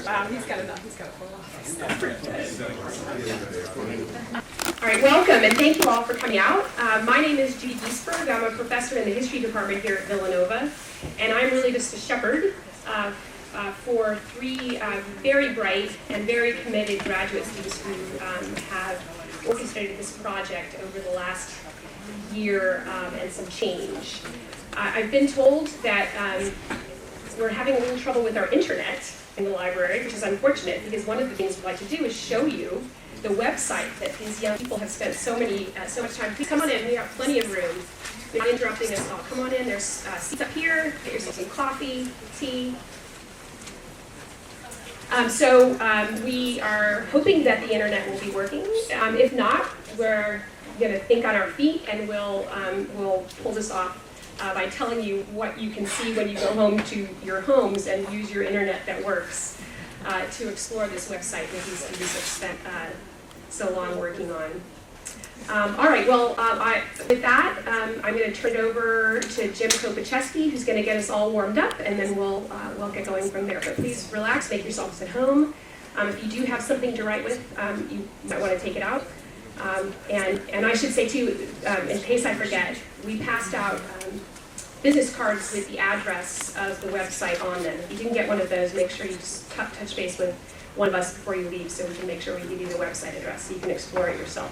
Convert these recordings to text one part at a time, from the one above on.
Wow, he's got enough. He's got a full office. All right, welcome, and thank you all for coming out. My name is Judy Giesberg. I'm a professor in the history department here at Villanova, and I'm really just a shepherd for three very bright and very committed graduate students who have orchestrated this project over the last year and some change. I've been told that we're having a little trouble with our internet in the library, which is unfortunate because one of the things we'd like to do is show you the website that these young people have spent so much time. Please come on in. We have plenty of room. We're not interrupting us at all. Come on in. There's seats up here. Get yourself some coffee, tea. We are hoping that the internet will be working. If not, we're going to think on our feet, and we'll pull this off by telling you what you can see when you go home to your homes and use your internet that works to explore this website that these students have spent so long working on. All right, well, with that, I'm going to turn it over to Jim Kopacheski, who's going to get us all warmed up, and then we'll get going from there. But please relax, make yourselves at home. If you do have something to write with, you might want to take it out. And I should say, too, in case I forget, we passed out business cards with the address of the website on them. If you didn't get one of those, make sure you just touch base with one of us before you leave so we can make sure we give you the website address so you can explore it yourself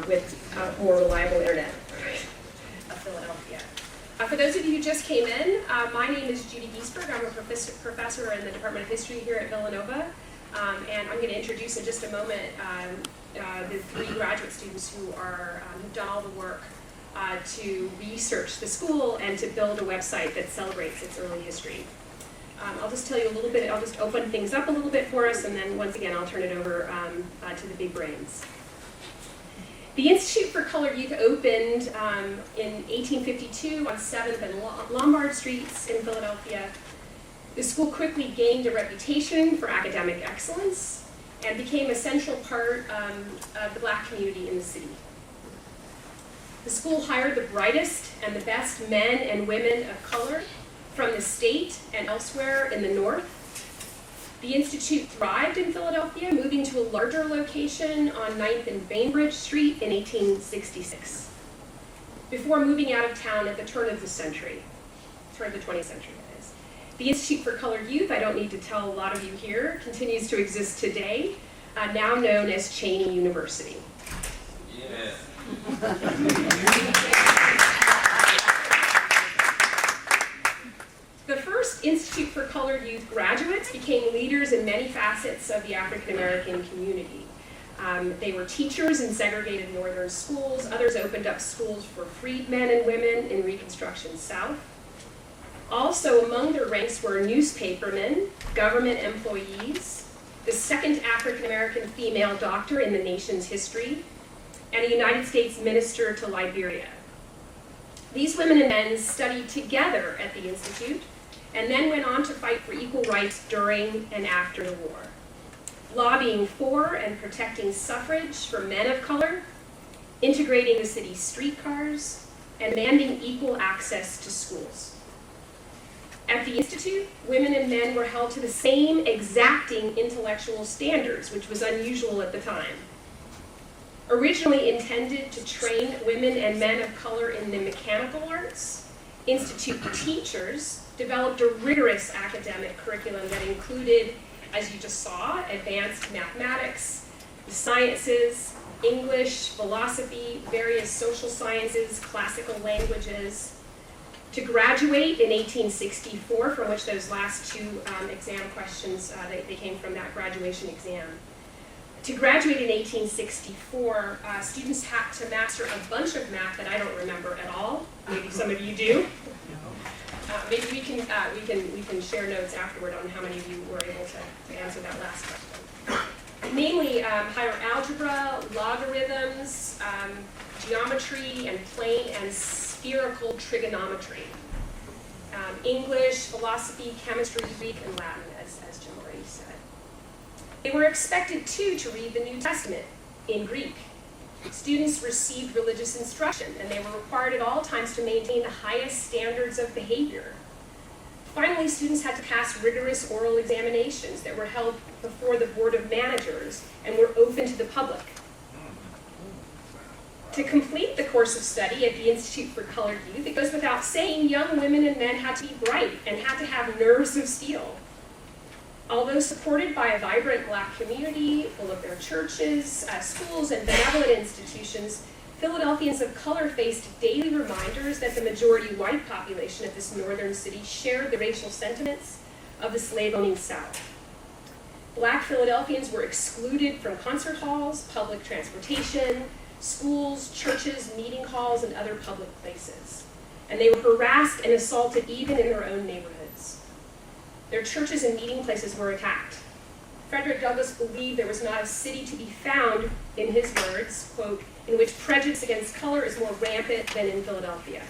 with more reliable internet of Philadelphia. For those of you who just came in, my name is Judy Giesberg. I'm a professor in the Department of History here at Villanova. And I'm going to introduce in just a moment the three graduate students who have done all the work to research the school and to build a website that celebrates its early history. I'll just tell you a little bit, I'll just open things up a little bit for us, and then once again I'll turn it over to the big brains. The Institute for Colored Youth opened in 1852 on 7th and Lombard Streets in Philadelphia. The school quickly gained a reputation for academic excellence and became a central part of the Black community in the city. The school hired the brightest and the best men and women of color from the state and elsewhere in the North. The Institute thrived in Philadelphia, moving to a larger location on 9th and Bainbridge Street in 1866, before moving out of town at the turn of the 20th century. The Institute for Colored Youth, I don't need to tell a lot of you here, continues to exist today, now known as Cheyney University. Yeah. The first Institute for Colored Youth graduates became leaders in many facets of the African American community. They were teachers in segregated northern schools. Others opened up schools for freed men and women in Reconstruction South. Also among their ranks were newspapermen, government employees, the second African American female doctor in the nation's history, and a United States minister to Liberia. These women and men studied together at the Institute and then went on to fight for equal rights during and after the war, lobbying for and protecting suffrage for men of color, integrating the city's streetcars, and demanding equal access to schools. At the Institute, women and men were held to the same exacting intellectual standards, which was unusual at the time. Originally intended to train women and men of color in the mechanical arts, Institute teachers developed a rigorous academic curriculum that included, as you just saw, advanced mathematics, the sciences, English, philosophy, various social sciences, classical languages. To graduate in 1864, from which those last two exam questions, they came from that graduation exam. To graduate in 1864, students had to master a bunch of math that I don't remember at all. Maybe some of you do. Maybe we can share notes afterward on how many of you were able to answer that last question. Mainly higher algebra, logarithms, geometry, and plane and spherical trigonometry. English, philosophy, chemistry, Greek, and Latin, as Jim already said. They were expected, too, to read the New Testament in Greek. Students received religious instruction, and they were required at all times to maintain the highest standards of behavior. Finally, students had to pass rigorous oral examinations that were held before the Board of Managers and were open to the public. To complete the course of study at the Institute for Colored Youth, it goes without saying young women and men had to be bright and had to have nerves of steel. Although supported by a vibrant Black community full of their churches, schools, and benevolent institutions, Philadelphians of color faced daily reminders that the majority white population of this northern city shared the racial sentiments of the slave-owning South. Black Philadelphians were excluded from concert halls, public transportation, schools, churches, meeting halls, and other public places. And they were harassed and assaulted even in their own neighborhoods. Their churches and meeting places were attacked. Frederick Douglass believed there was not a city to be found, in his words, quote, in which prejudice against color is more rampant than in Philadelphia.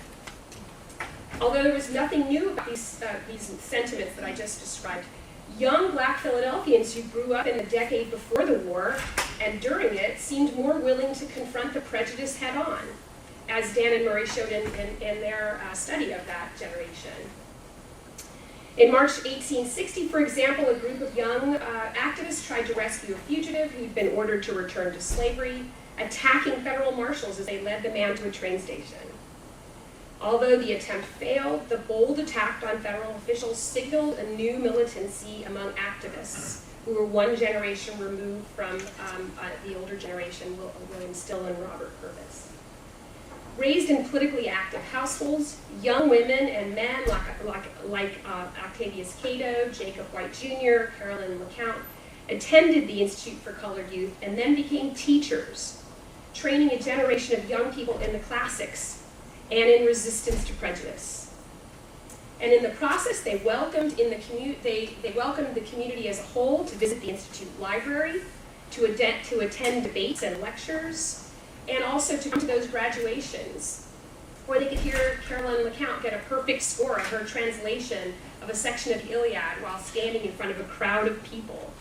Although there was nothing new about these sentiments that I just described, young Black Philadelphians who grew up in the decade before the war and during it seemed more willing to confront the prejudice head on, as Dan and Murray showed in their study of that generation. In March 1860, for example, a group of young activists tried to rescue a fugitive who'd been ordered to return to slavery, attacking federal marshals as they led the man to a train station. Although the attempt failed, the bold attack on federal officials signaled a new militancy among activists who were one generation removed from the older generation, William Still and Robert Purvis. Raised in politically active households, young women and men like Octavius Cato, Jacob White Jr., Carolyn LeCount, attended the Institute for Colored Youth and then became teachers, training a generation of young people in the classics and in resistance to prejudice. And in the process, they welcomed the community as a whole to visit the Institute library, to attend debates and lectures, and also to come to those graduations where they could hear Carolyn LeCount get a perfect score of her translation of a section of the Iliad while standing in front of a crowd of people.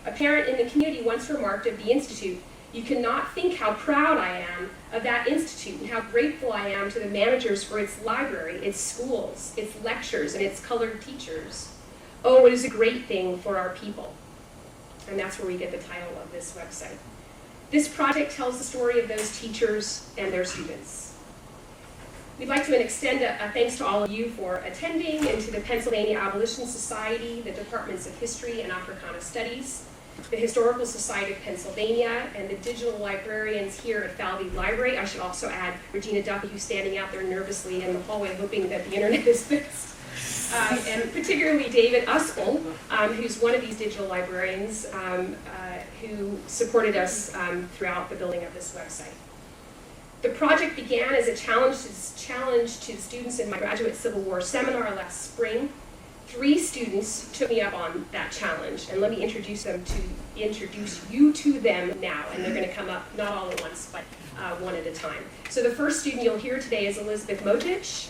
A parent in the community once remarked of the Institute, "You cannot think how proud I am of that institute and how grateful I am to the managers for its library, its schools, its lectures, and its colored teachers. Oh, it is a great thing for our people." And that's where we get the title of this website. This project tells the story of those teachers and their students. We'd like to extend a thanks to all of you for attending, and to the Pennsylvania Abolition Society, the Departments of History and Africana Studies, the Historical Society of Pennsylvania, and the digital librarians here at Falvey Library. I should also add Regina Duffy, who's standing out there nervously in the hallway hoping that the internet is fixed. And particularly David Uspel, who's one of these digital librarians who supported us throughout the building of this website. The project began as a challenge to students in my graduate Civil War seminar last spring. 3 students took me up on that challenge, and let me introduce you to them now, and they're going to come up not all at once, but one at a time. So the first student you'll hear today is Elizabeth Motich,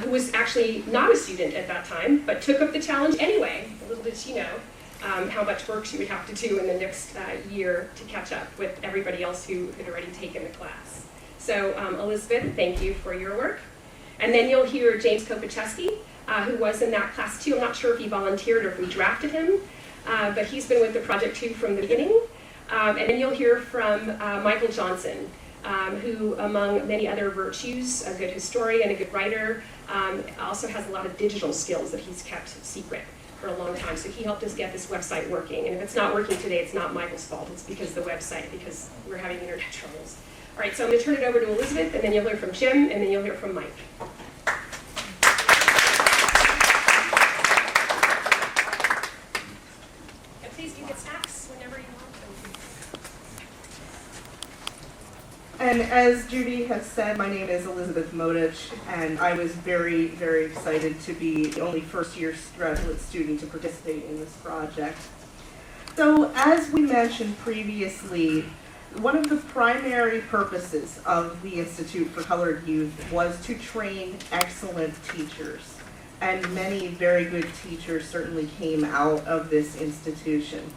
who was actually not a student at that time, but took up the challenge anyway. Little did she know how much work she would have to do in the next year to catch up with everybody else who had already taken the class. So Elizabeth, thank you for your work. And then you'll hear James Kopacheski, who was in that class too. I'm not sure if he volunteered or if we drafted him, but he's been with the project too from the beginning. And then you'll hear from Michael Johnson, who, among many other virtues, a good historian, a good writer, also has a lot of digital skills that he's kept secret for a long time. So he helped us get this website working. And if it's not working today, it's not Michael's fault. It's because because we're having internet troubles. All right, so I'm going to turn it over to Elizabeth, and then you'll hear from Jim, and then you'll hear from Mike. And please do get snacks whenever you want them. And as Judy has said, my name is Elizabeth Motich, and I was very, very excited to be the only first-year graduate student to participate in this project. So, as we mentioned previously, one of the primary purposes of the Institute for Colored Youth was to train excellent teachers, and many very good teachers certainly came out of this institution.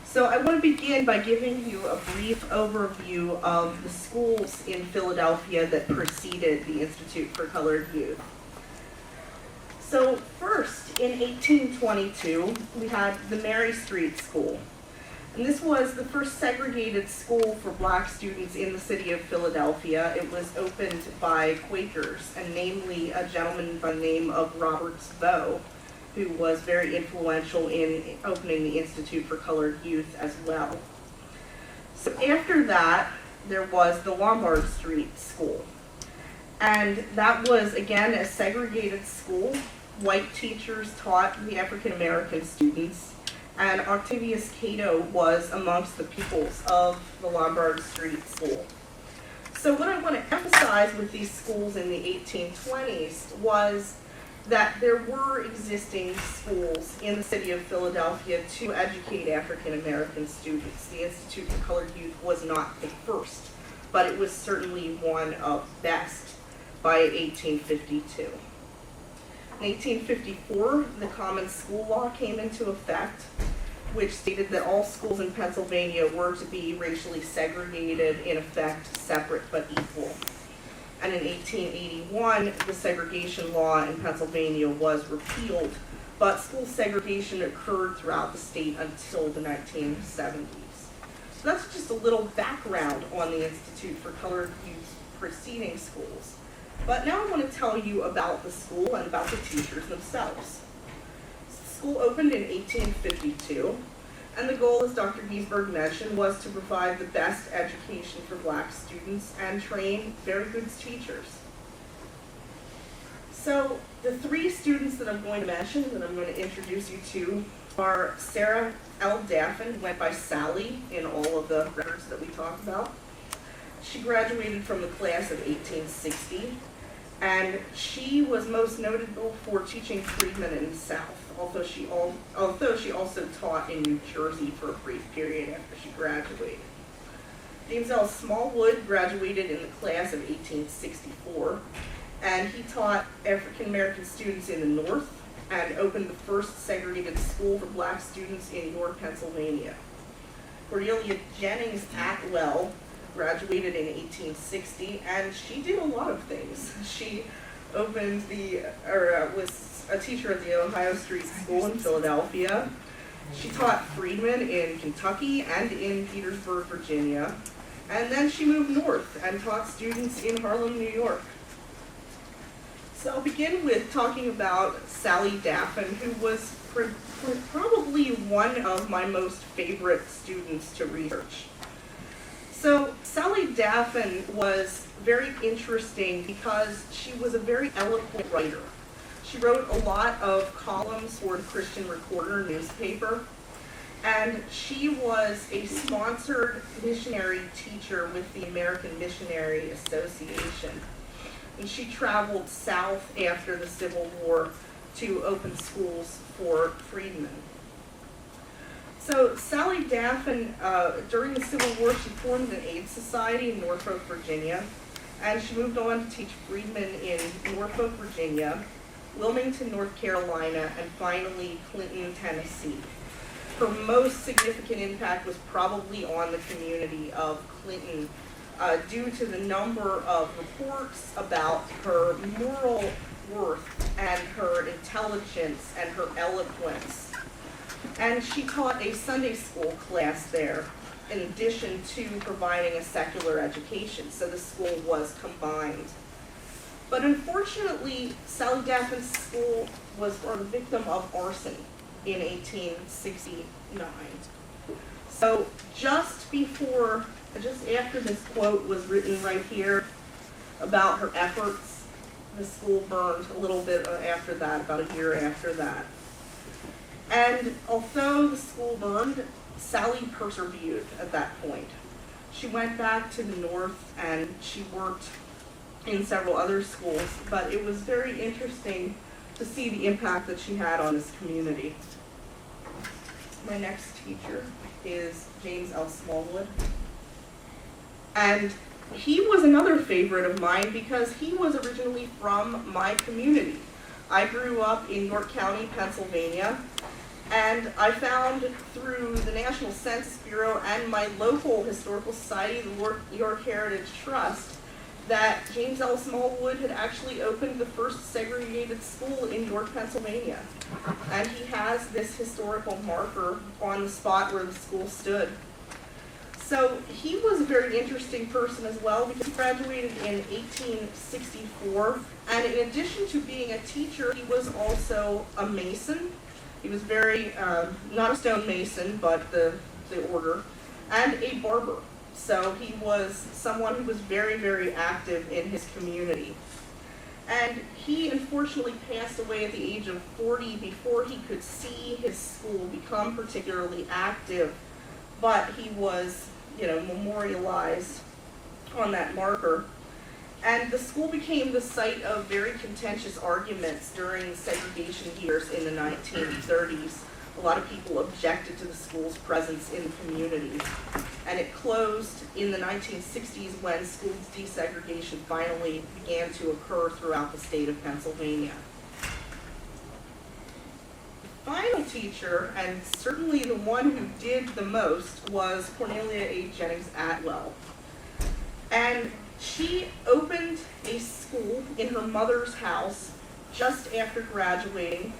So I want to begin by giving you a brief overview of the schools in Philadelphia that preceded the Institute for Colored Youth. So in 1822, we had the Mary Street School. And this was the first segregated school for black students in the city of Philadelphia. It was opened by Quakers, and namely a gentleman by the name of Robert Bow, who was very influential in opening the Institute for Colored Youth as well. So after that, there was the Lombard Street School. And that was, again, a segregated school. White teachers taught the African American students, and Octavius Cato was amongst the pupils of the Lombard Street School. So what I want to emphasize with these schools in the 1820s was that there were existing schools in the city of Philadelphia to educate African American students. The Institute for Colored Youth was not the first, but it was certainly one of best by 1852. In 1854, the Common School Law came into effect, which stated that all schools in Pennsylvania were to be racially segregated, in effect separate but equal. And in 1881, the segregation law in Pennsylvania was repealed, but school segregation occurred throughout the state until the 1970s. So that's just a little background on the Institute for Colored Youth's preceding schools. But now I want to tell you about the school and about the teachers themselves. The school opened in 1852, and the goal, as Dr. Giesberg mentioned, was to provide the best education for black students and train very good teachers. So the three students that I'm going to mention, that I'm going to introduce you to, are Sarah L. Davon, who went by Sally in all of the records that we talked about. She graduated from the class of 1860, and she was most notable for teaching freedmen in the South, although she also taught in New Jersey for a brief period after she graduated. James L. Smallwood graduated in the class of 1864, and he taught African American students in the North and opened the first segregated school for black students in York, Pennsylvania. Cordelia Jennings Atwell graduated in 1860, and she did a lot of things. She opened was a teacher at the Ohio Street School in Philadelphia. She taught freedmen in Kentucky and in Petersburg, Virginia. And then she moved north and taught students in Harlem, New York. So I'll begin with talking about Sally Davon, who was probably one of my most favorite students to research. So Sally Davon was very interesting because she was a very eloquent writer. She wrote a lot of columns for the Christian Recorder newspaper, and she was a sponsored missionary teacher with the American Missionary Association. And she traveled south after the Civil War to open schools for freedmen. So Sally Davon, during the Civil War, she formed an aid society in Norfolk, Virginia, and she moved on to teach freedmen in Norfolk, Virginia, Wilmington, North Carolina, and finally Clinton, Tennessee. Her most significant impact was probably on the community of Clinton, due to the number of reports about her moral worth and her intelligence and her eloquence. And she taught a Sunday school class there in addition to providing a secular education, so the school was combined. But unfortunately, Sally Davon's school was the victim of arson in 1869. So just after this quote was written right here about her efforts, the school burned a little bit after that, about a year after that. And although the school burned, Sally persevered at that point. She went back to the north and she worked in several other schools, but it was very interesting to see the impact that she had on this community. My next teacher is James L. Smallwood. And he was another favorite of mine because he was originally from my community. I grew up in York County, Pennsylvania, and I found through the National Census Bureau and my local historical society, the York Heritage Trust, that James L. Smallwood had actually opened the first segregated school in York, Pennsylvania. And he has this historical marker on the spot where the school stood. So he was a very interesting person as well, because he graduated in 1864. And in addition to being a teacher, he was also a mason. He was very, not a stonemason, but the order, and a barber. So he was someone who was very, very active in his community. And he unfortunately passed away at the age of 40 before he could see his school become particularly active. But he was, memorialized on that marker. And the school became the site of very contentious arguments during segregation years in the 1930s. A lot of people objected to the school's presence in the community. And it closed in the 1960s when school desegregation finally began to occur throughout the state of Pennsylvania. The final teacher, and certainly the one who did the most, was Cornelia H Jennings Atwell. And she opened a school in her mother's house just after graduating,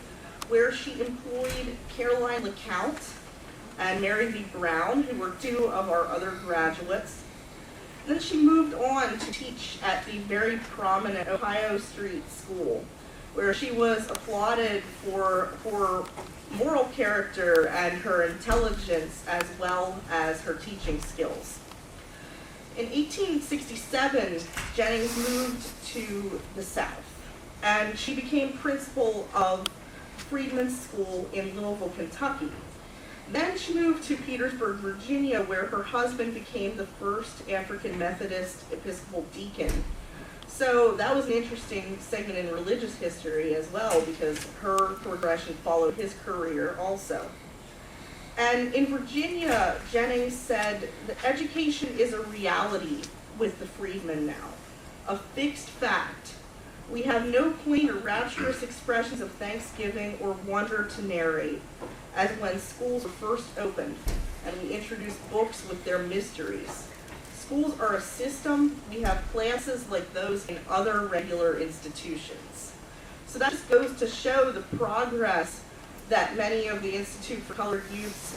where she employed Caroline LeCount and Mary V. Brown, who were two of our other graduates. Then she moved on to teach at the very prominent Ohio Street School, where she was applauded for her moral character and her intelligence, as well as her teaching skills. In 1867, Jennings moved to the South, and she became principal of Freedman's School in Louisville, Kentucky. Then she moved to Petersburg, Virginia, where her husband became the first African Methodist Episcopal deacon. So that was an interesting segment in religious history as well, because her progression followed his career also. And in Virginia, Jennings said that education is a reality with the freedmen now, a fixed fact. We have no quaint or rapturous expressions of thanksgiving or wonder to narrate, as when schools were first opened, and we introduced books with their mysteries. Schools are a system. We have classes like those in other regular institutions. So that just goes to show the progress that many of the Institute for Colored Youth's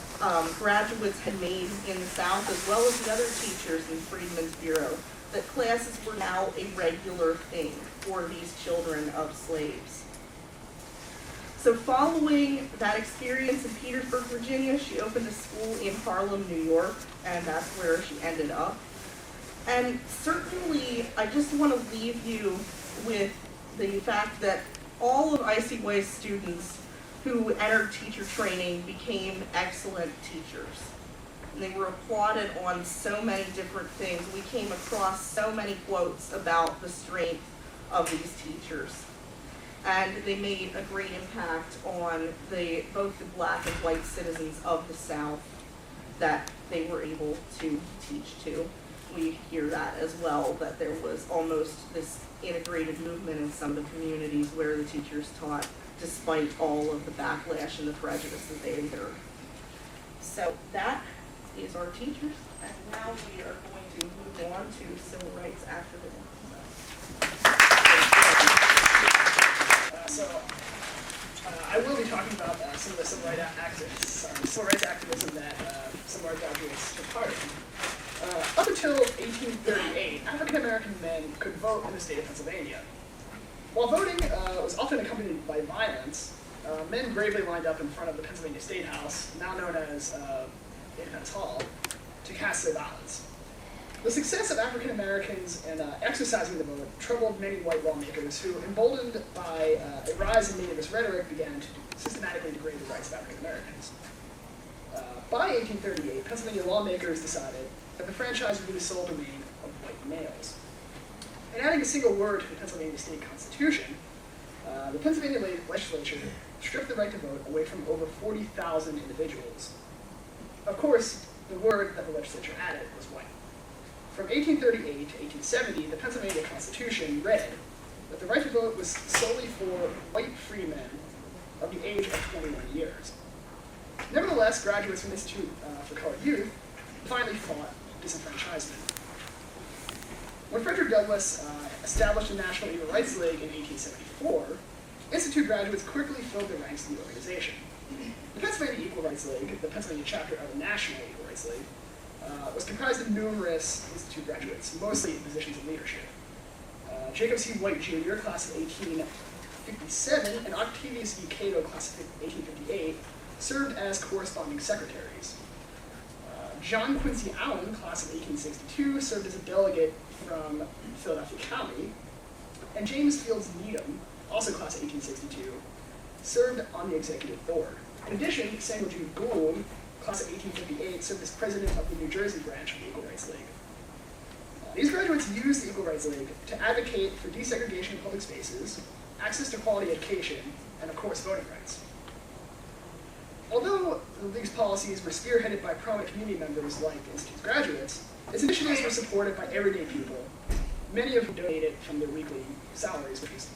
graduates had made in the South, as well as the other teachers in Freedmen's Bureau, that classes were now a regular thing for these children of slaves. So following that experience in Petersburg, Virginia, she opened a school in Harlem, New York, and that's where she ended up. And certainly, I just want to leave you with the fact that all of ICY's students who entered teacher training became excellent teachers. And they were applauded on so many different things. We came across so many quotes about the strength of these teachers. And they made a great impact on both the black and white citizens of the South that they were able to teach to. We hear that as well, that there was almost this integrated movement in some of the communities where the teachers taught, despite all of the backlash and the prejudice that they endured. So that is our teachers, and now we are going to move on to civil rights activism. I will be talking about some of the civil rights activism that some of our graduates took part in. Up until 1838, African American men could vote in the state of Pennsylvania. While voting was often accompanied by violence, men bravely lined up in front of the Pennsylvania State House, now known as Independence Hall, to cast their ballots. The success of African Americans in exercising the vote troubled many white lawmakers who, emboldened by a rise in nativist rhetoric, began to systematically degrade the rights of African Americans. By 1838, Pennsylvania lawmakers decided that the franchise would be the sole domain of white males. In adding a single word to the Pennsylvania state constitution, the Pennsylvania legislature stripped the right to vote away from over 40,000 individuals. Of course, the word that the legislature added was white. From 1838 to 1870, the Pennsylvania Constitution read that the right to vote was solely for white freemen of the age of 21 years. Nevertheless, graduates from the Institute for Colored Youth finally fought disenfranchisement. When Frederick Douglass established the National Equal Rights League in 1874, Institute graduates quickly filled the ranks of the organization. The Pennsylvania Equal Rights League, the Pennsylvania chapter of the National Equal Rights League, was comprised of numerous Institute graduates, mostly in positions of leadership. Jacob C. White Jr., class of 1857, and Octavius E. Cato, class of 1858, served as corresponding secretaries. John Quincy Allen, class of 1862, served as a delegate from Philadelphia County, and James Fields Needham, also class of 1862, served on the executive board. In addition, Samuel G. Gould, class of 1858, served as president of the New Jersey branch of the Equal Rights League. These graduates used the Equal Rights League to advocate for desegregation of public spaces, access to quality education, and of course, voting rights. Although the League's policies were spearheaded by prominent community members like the Institute's graduates, its initiatives were supported by everyday people, many of whom donated from their weekly salaries, which was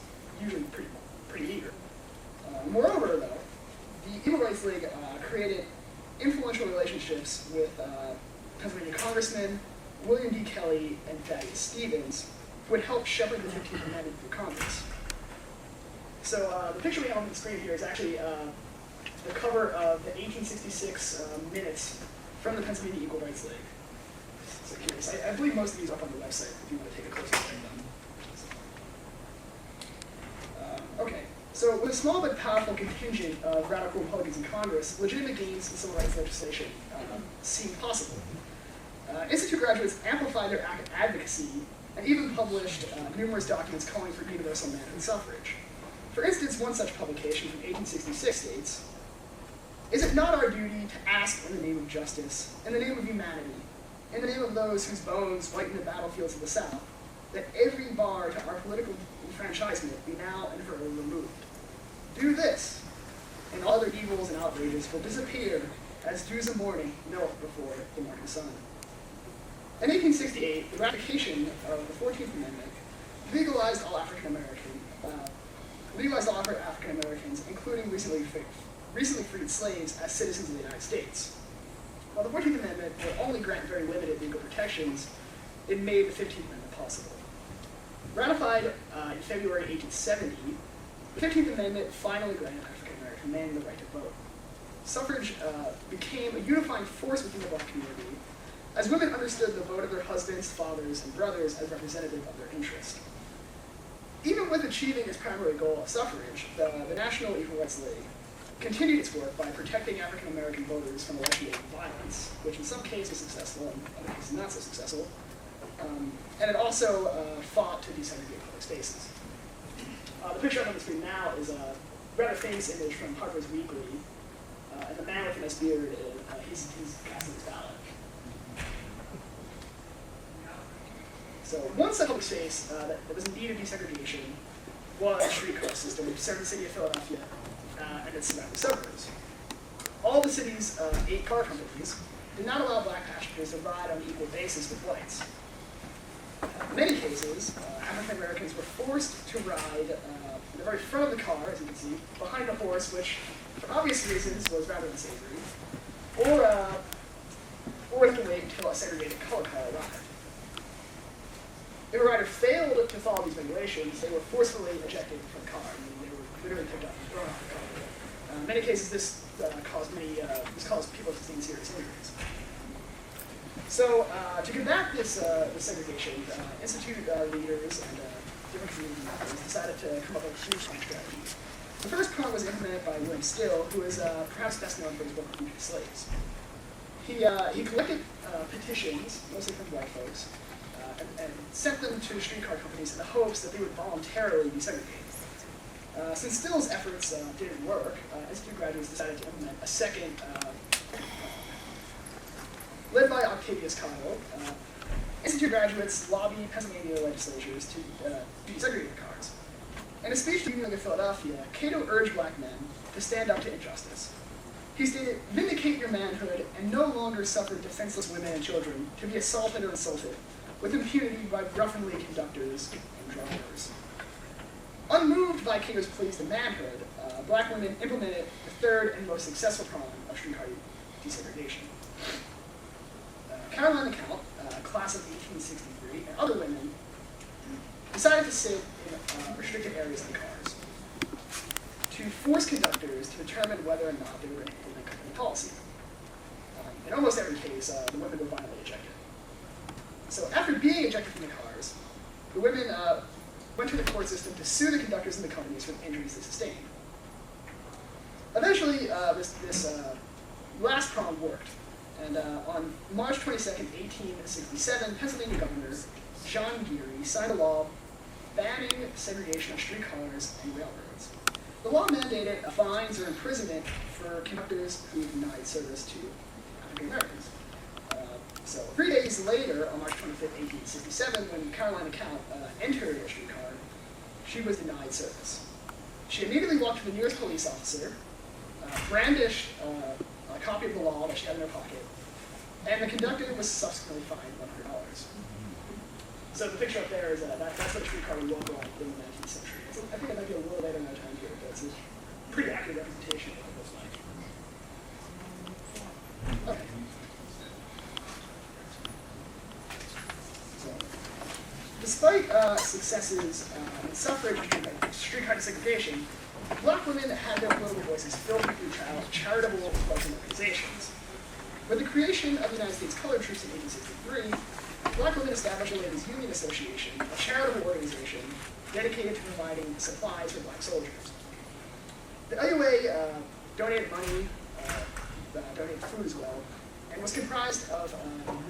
usually pretty meager. Moreover, though, the Equal Rights League created influential relationships with Pennsylvania Congressman William D. Kelly and Thaddeus Stevens, who would help shepherd the 15th Amendment through Congress. So the picture we have on the screen here is actually the cover of the 1866 minutes from the Pennsylvania Equal Rights League. So curious. I believe most of these are up on the website if you want to take a closer look at them. Okay, so with a small but powerful contingent of radical Republicans in Congress, legitimate gains in civil rights legislation seemed possible. Institute graduates amplified their advocacy and even published numerous documents calling for universal manhood suffrage. For instance, one such publication from 1866 states, "Is it not our duty to ask in the name of justice, in the name of humanity, in the name of those whose bones whiten the battlefields of the South, that every bar to our political enfranchisement be now and forever removed? Do this, and all other evils and outrages will disappear as dews of morning melt before the morning sun." In 1868, the ratification of the 14th Amendment legalized all African Americans, including recently freed slaves, as citizens of the United States. While the 14th Amendment would only grant very limited legal protections, it made the 15th Amendment possible. Ratified in February 1870, the 15th Amendment finally granted African American men the right to vote. Suffrage became a unifying force within the black community, as women understood the vote of their husbands, fathers, and brothers as representative of their interest. Even with achieving its primary goal of suffrage, the National Equal Rights League continued its work by protecting African American voters from election-day violence, which in some cases was successful and in other cases not so successful. And it also fought to desegregate public spaces. The picture up on the screen now is a rather famous image from Harper's Weekly, and the man with the nice beard, he's casting his ballot. So one such public space that was in need of desegregation was the streetcar system, which served the city of Philadelphia and its surrounding suburbs. All the city's 8 car companies did not allow black passengers to ride on an equal basis with whites. In many cases, African Americans were forced to ride in the very front of the car, as you can see, behind a horse, which, for obvious reasons, was rather unsavory, or have to wait until a segregated color car arrived. If a rider failed to follow these regulations, they were forcefully ejected from the car. I mean, they were literally picked up and thrown off the car. In many cases, this caused people to sustain serious injuries. So, to combat this segregation, Institute leaders and different community members decided to come up with a 3-pronged strategy. The first prong was implemented by William Still, who is perhaps best known for his book on fugitive slaves. He collected petitions, mostly from white folks, and sent them to streetcar companies in the hopes that they would voluntarily desegregate. Since Still's efforts didn't work, Institute graduates decided to implement a second, led by Octavius Cato. Institute graduates lobbied Pennsylvania legislatures to desegregate the cars. In a speech to the Union of Philadelphia, Cato urged black men to stand up to injustice. He stated, "Vindicate your manhood and no longer suffer defenseless women and children to be assaulted or insulted with impunity by ruffianly conductors and drivers." Unmoved by Cato's pleas to manhood, black women implemented the third and most successful prong of streetcar desegregation. Caroline LeCount, class of 1863, and other women decided to sit in restricted areas in cars to force conductors to determine whether or not they were implementing company policy. In almost every case, the women were violently ejected. So after being ejected from the cars, the women went through the court system to sue the conductors and the companies for the injuries they sustained. Eventually, this last prong worked, and on March 22nd, 1867, Pennsylvania Governor John Geary signed a law banning segregation of streetcars and railroads. The law mandated fines or imprisonment for conductors who denied service to African Americans. So 3 days later, on March 25th, 1867, when Carolina Count entered a streetcar, she was denied service. She immediately walked to the nearest police officer, brandished a copy of the law that she had in her pocket, and the conductor was subsequently fined $100. So the picture up there is that's what a streetcar would look like in the 19th century. So I think it might be a little later in our time here, but it's a pretty accurate representation of what it looks like. Okay. So, despite successes in suffrage and streetcar desegregation, Black women had their political voices filtered through charitable clubs and organizations. With the creation of the United States Colored Troops in 1863, Black women established the Ladies' Union Association, a charitable organization dedicated to providing supplies for Black soldiers. The LUA donated money, donated food as well, and was comprised of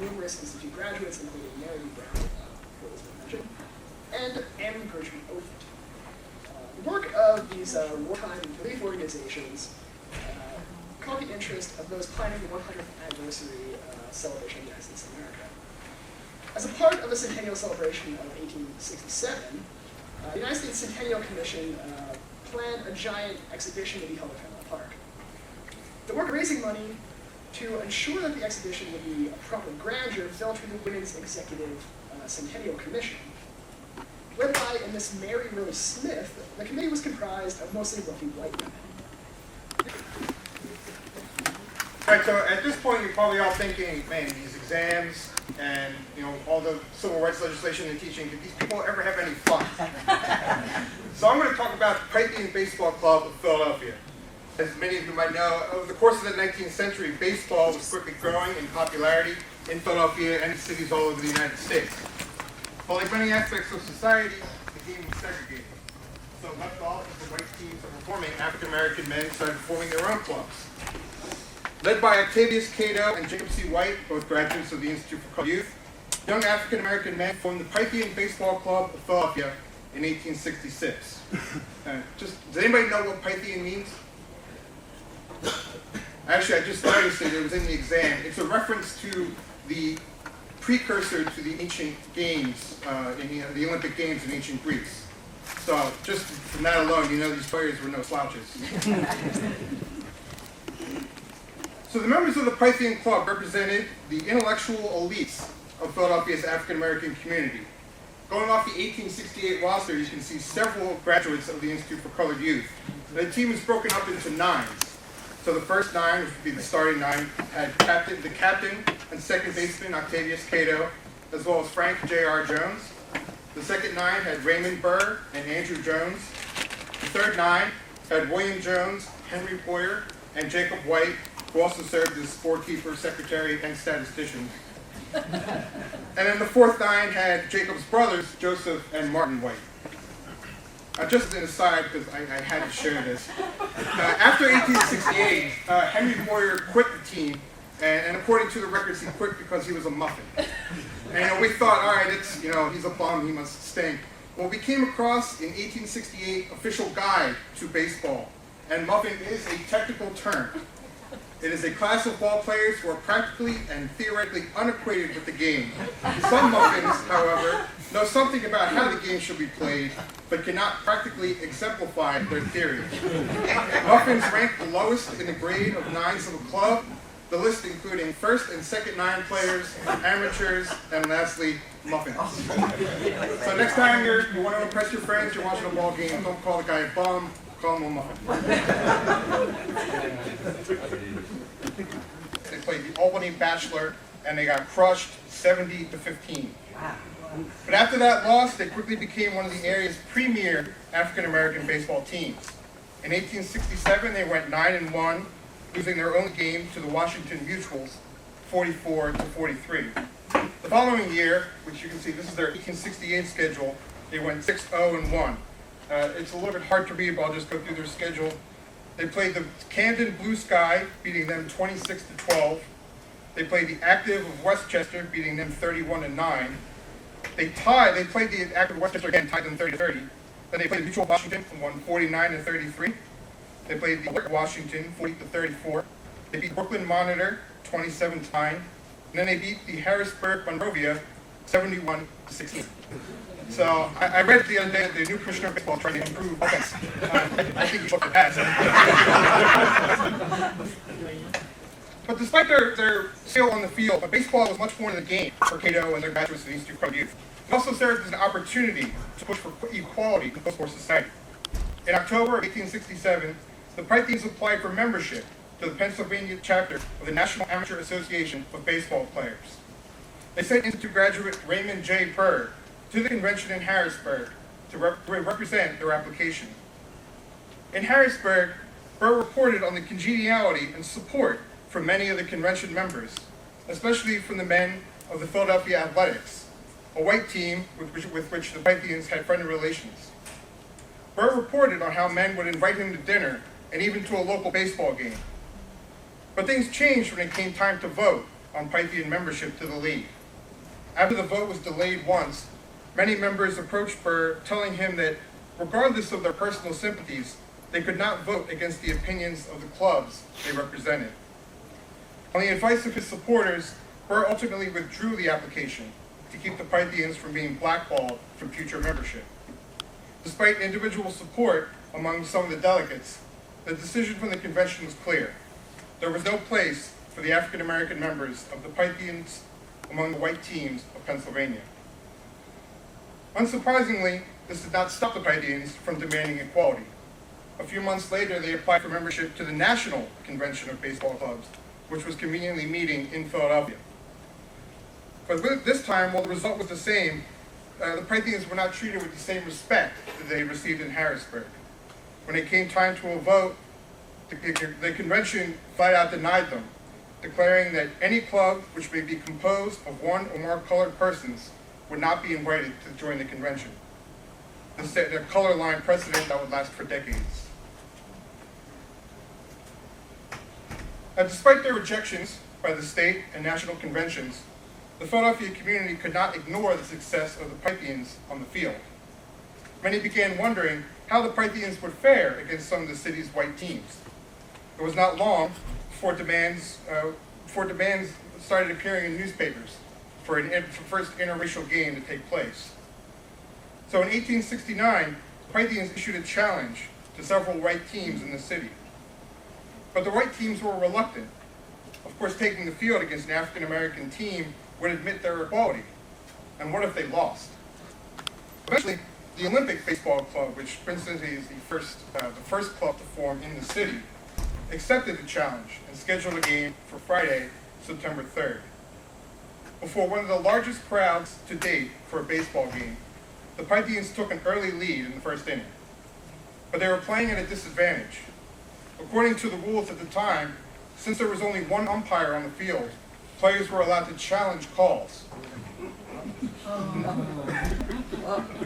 numerous institute graduates, including Mary Brown, who was mentioned, and Amory Bertram Offutt. The work of these wartime relief organizations caught the interest of those planning the 100th anniversary celebration of the United States of America. As a part of the centennial celebration of 1867, the United States Centennial Commission planned a giant exhibition to be held at Menlo Park. The work of raising money to ensure that the exhibition would be a proper grandeur fell to the Women's Executive Centennial Commission. Led by Miss Mary Rose Smith, the committee was comprised of mostly wealthy white women. All right, so at this point, you're probably all thinking, man, these exams and all the civil rights legislation and teaching, did these people ever have any fun? So I'm going to talk about the Pythian Baseball Club of Philadelphia. As many of you might know, over the course of the 19th century, baseball was quickly growing in popularity in Philadelphia and cities all over the United States. But like many aspects of society, the game was segregated. So left off as the white teams that were forming, African American men started forming their own clubs. Led by Octavius Cato and Jacob C. White, both graduates of the Institute for Colored Youth, young African American men formed the Pythian Baseball Club of Philadelphia in 1866. Does anybody know what Pythian means? Actually, I just noticed it was in the exam. It's a reference to the precursor to the ancient games, in the Olympic Games in ancient Greece. So just from that alone, these players were no slouches. So the members of the Pythian Club represented the intellectual elites of Philadelphia's African American community. Going off the 1868 roster, you can see several graduates of the Institute for Colored Youth. The team is broken up into nines. So the first nine, which would be the starting nine, had the captain and second baseman Octavius Cato, as well as Frank J.R. Jones. The second nine had Raymond Burr and Andrew Jones. The third nine had William Jones, Henry Boyer, and Jacob White, who also served as scorekeeper, secretary, and statistician. And then the fourth nine had Jacob's brothers, Joseph and Martin White. Just as an aside, because I had to share this. After 1868, Henry Boyer quit the team, and according to the records, he quit because he was a muffin. And we thought, all right, he's a bum, he must stink. Well, we came across in 1868 official guide to baseball, and muffin is a technical term. It is a class of ball players who are practically and theoretically unacquainted with the game. Some muffins, however, know something about how the game should be played, but cannot practically exemplify their theory. Muffins rank the lowest in the grade of nines of a club, the list including first and second nine players, amateurs, and lastly, muffins. So next time you want to impress your friends, you're watching a ball game, don't call the guy a bum, call him a muffin. They played the Albany Bachelor, and they got crushed 70-15. Wow. But after that loss, they quickly became one of the area's premier African-American baseball teams. In 1867, they went 9-1, losing their only game to the Washington Mutuals, 44-43. The following year, which you can see, this is their 1868 schedule, they went 6-0-1. It's a little bit hard to read, but I'll just go through their schedule. They played the Camden Blue Sky, beating them 26-12. They played the Active of Westchester, beating them 31-9. They played the Active of Westchester again, tied them 30-30. Then they played the Mutual of Washington and won 49-33. They played the Alert Washington 40-34. They beat Brooklyn Monitor 27-9. And then they beat the Harrisburg Monrovia 71-16. So I read the other day that the new commissioner of baseball trying to improve offense. I think he should look at that. But despite their skill on the field, baseball was much more than a game for Cato and their graduates of the Institute of Youth. It also served as an opportunity to push for equality in post-war society. In October of 1867, the Pythians applied for membership to the Pennsylvania chapter of the National Amateur Association of Baseball Players. They sent Institute graduate Raymond J. Burr to the convention in Harrisburg to represent their application. In Harrisburg, Burr reported on the congeniality and support from many of the convention members, especially from the men of the Philadelphia Athletics, a white team with which the Pythians had friendly relations. Burr reported on how men would invite him to dinner and even to a local baseball game. But things changed when it came time to vote on Pythian membership to the league. After the vote was delayed once, many members approached Burr, telling him that regardless of their personal sympathies, they could not vote against the opinions of the clubs they represented. On the advice of his supporters, Burr ultimately withdrew the application to keep the Pythians from being blackballed from future membership. Despite individual support among some of the delegates, the decision from the convention was clear. There was no place for the African American members of the Pythians among the white teams of Pennsylvania. Unsurprisingly, this did not stop the Pythians from demanding equality. A few months later, they applied for membership to the National Convention of Baseball Clubs, which was conveniently meeting in Philadelphia. But this time, while the result was the same, the Pythians were not treated with the same respect that they received in Harrisburg. When it came time to a vote, the convention flat out denied them, declaring that any club which may be composed of one or more colored persons would not be invited to join the convention. This set a color line precedent that would last for decades. Despite their rejections by the state and national conventions, the Philadelphia community could not ignore the success of the Pythians on the field. Many began wondering how the Pythians would fare against some of the city's white teams. It was not long before demands started appearing in newspapers for the first interracial game to take place. So in 1869, the Pythians issued a challenge to several white teams in the city. But the white teams were reluctant. Of course, taking the field against an African-American team would admit their equality. And what if they lost? Eventually, the Olympic Baseball Club, which coincidentally is the first club to form in the city, accepted the challenge and scheduled a game for Friday, September 3rd. Before one of the largest crowds to date for a baseball game, the Pythians took an early lead in the first inning. But they were playing at a disadvantage. According to the rules at the time, since there was only one umpire on the field, players were allowed to challenge calls.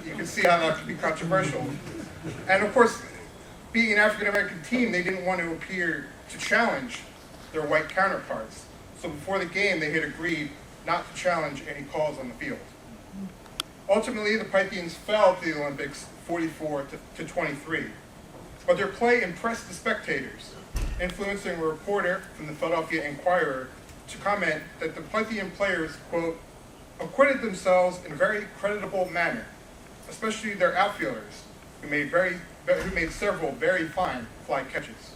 You can see how that could be controversial. And of course, being an African-American team, they didn't want to appear to challenge their white counterparts. So before the game, they had agreed not to challenge any calls on the field. Ultimately, the Pythians fell to the Olympics 44-23. But their play impressed the spectators, influencing a reporter from the Philadelphia Inquirer to comment that the Pythian players, quote, acquitted themselves in a very creditable manner, especially their outfielders, who made several very fine fly catches.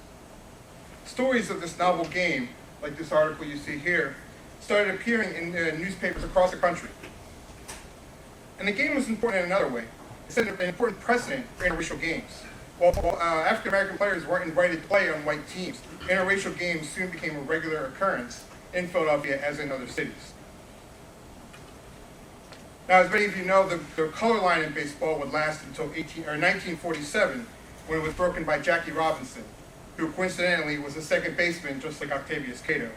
Stories of this novel game, like this article you see here, started appearing in newspapers across the country. And the game was important in another way. It set an important precedent for interracial games. While African-American players weren't invited to play on white teams, interracial games soon became a regular occurrence in Philadelphia as in other cities. Now, as many of you know, the color line in baseball would last until 1947, when it was broken by Jackie Robinson, who coincidentally was a second baseman just like Octavius Cato.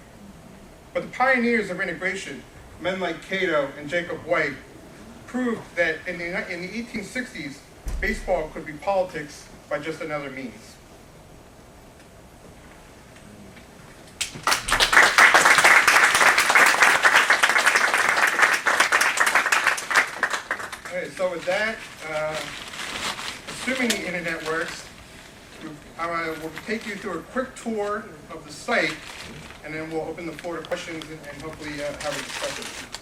But the pioneers of integration, men like Cato and Jacob White, proved that in the 1860s, baseball could be politics by just another means. Okay, so with that, assuming the internet works, we'll take you through a quick tour of the site, and then we'll open the floor to questions and hopefully have a discussion.